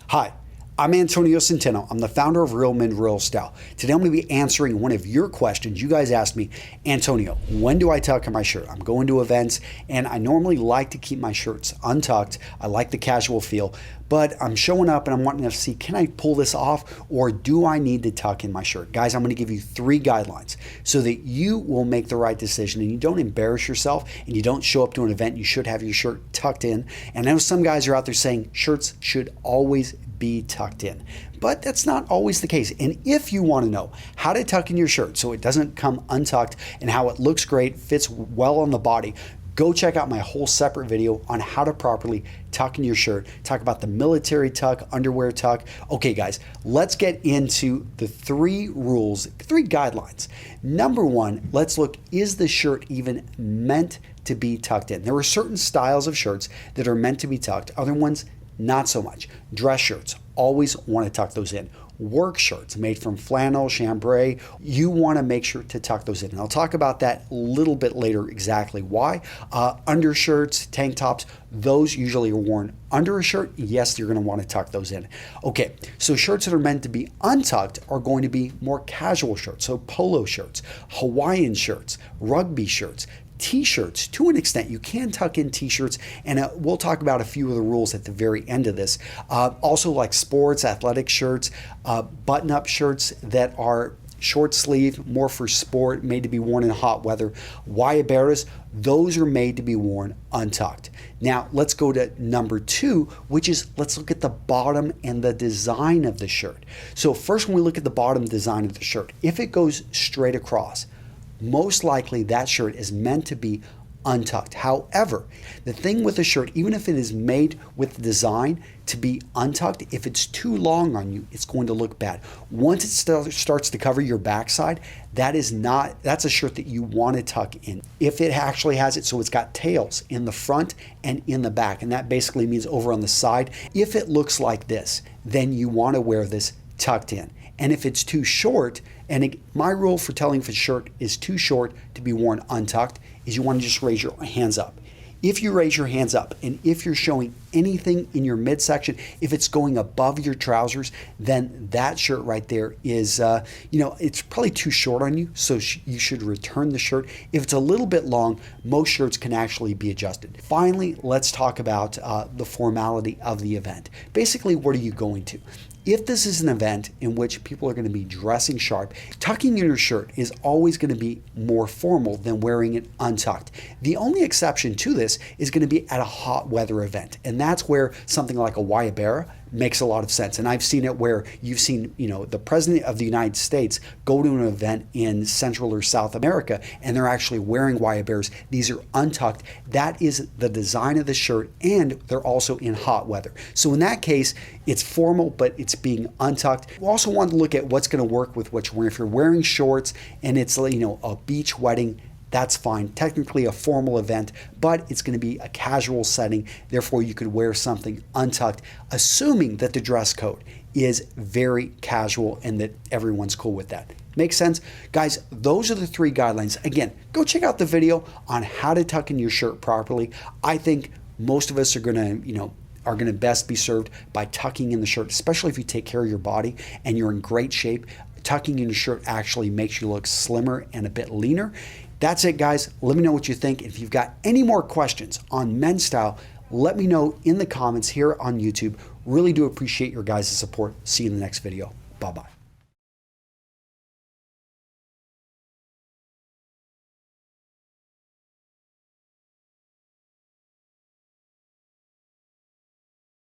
Hi, I'm Antonio Centeno. I'm the founder of Real Men Real Style. Today I'm going to be answering one of your questions. You guys asked me, Antonio, when do I tuck in my shirt? I'm going to events and I normally like to keep my shirts untucked. I like the casual feel, but I'm showing up and I'm wanting to see, can I pull this off or do I need to tuck in my shirt? Guys, I'm going to give you 3 guidelines so that you will make the right decision and you don't embarrass yourself and you don't show up to an event. You should have your shirt tucked in. And I know some guys are out there saying shirts should always be tucked in, but that's not always the case. And if you want to know how to tuck in your shirt so it doesn't come untucked and how it looks great, fits well on the body, go check out my whole separate video on how to properly tuck in your shirt. Talk about the military tuck, underwear tuck. Okay guys, let's get into the 3 rules, 3 guidelines. Number 1, let's look, is the shirt even meant to be tucked in? There are certain styles of shirts that are meant to be tucked, other ones not so much. Dress shirts, always want to tuck those in. Work shirts made from flannel, chambray, you want to make sure to tuck those in. And I'll talk about that a little bit later exactly why. Undershirts, tank tops, those usually are worn under a shirt. Yes, you're going to want to tuck those in. Okay, so shirts that are meant to be untucked are going to be more casual shirts. So polo shirts, Hawaiian shirts, rugby shirts, T-shirts. To an extent, you can tuck in T-shirts, and we'll talk about a few of the rules at the very end of this. Also like sports, athletic shirts, button-up shirts that are short sleeve, more for sport, made to be worn in hot weather. Guayaberas, those are made to be worn untucked. Now, let's go to number 2, which is let's look at the bottom and the design of the shirt. So first, when we look at the bottom design of the shirt, if it goes straight across, most likely that shirt is meant to be untucked. However, the thing with a shirt, even if it is made with the design to be untucked, if it's too long on you, it's going to look bad. Once it starts to cover your backside, that's a shirt that you want to tuck in. If it actually has it so it's got tails in the front and in the back, and that basically means over on the side, if it looks like this, then you want to wear this tucked in. And if it's too short, and my rule for telling if a shirt is too short to be worn untucked is you want to just raise your hands up. If you raise your hands up and if you're showing anything in your midsection, if it's going above your trousers, then that shirt right there is, it's probably too short on you, so you should return the shirt. If it's a little bit long, most shirts can actually be adjusted. Finally, let's talk about the formality of the event. Basically, what are you going to? If this is an event in which people are going to be dressing sharp, tucking in your shirt is always going to be more formal than wearing it untucked. The only exception to this is going to be at a hot weather event, and that's where something like a Guayabera makes a lot of sense. And I've seen it where you've seen, the President of the United States go to an event in Central or South America, and they're actually wearing Guayaberas. These are untucked. That is the design of the shirt, and they're also in hot weather. So in that case, it's formal, but it's being untucked. We also want to look at what's going to work with what you're wearing. If you're wearing shorts and it's, a beach wedding, that's fine. Technically a formal event, but it's going to be a casual setting. Therefore, you could wear something untucked, assuming that the dress code is very casual and that everyone's cool with that. Makes sense? Guys, those are the 3 guidelines. Again, go check out the video on how to tuck in your shirt properly. I think most of us are going to best be served by tucking in the shirt, especially if you take care of your body and you're in great shape. Tucking in your shirt actually makes you look slimmer and a bit leaner. That's it, guys. Let me know what you think. If you've got any more questions on men's style, let me know in the comments here on YouTube. Really do appreciate your guys' support. See you in the next video. Bye-bye.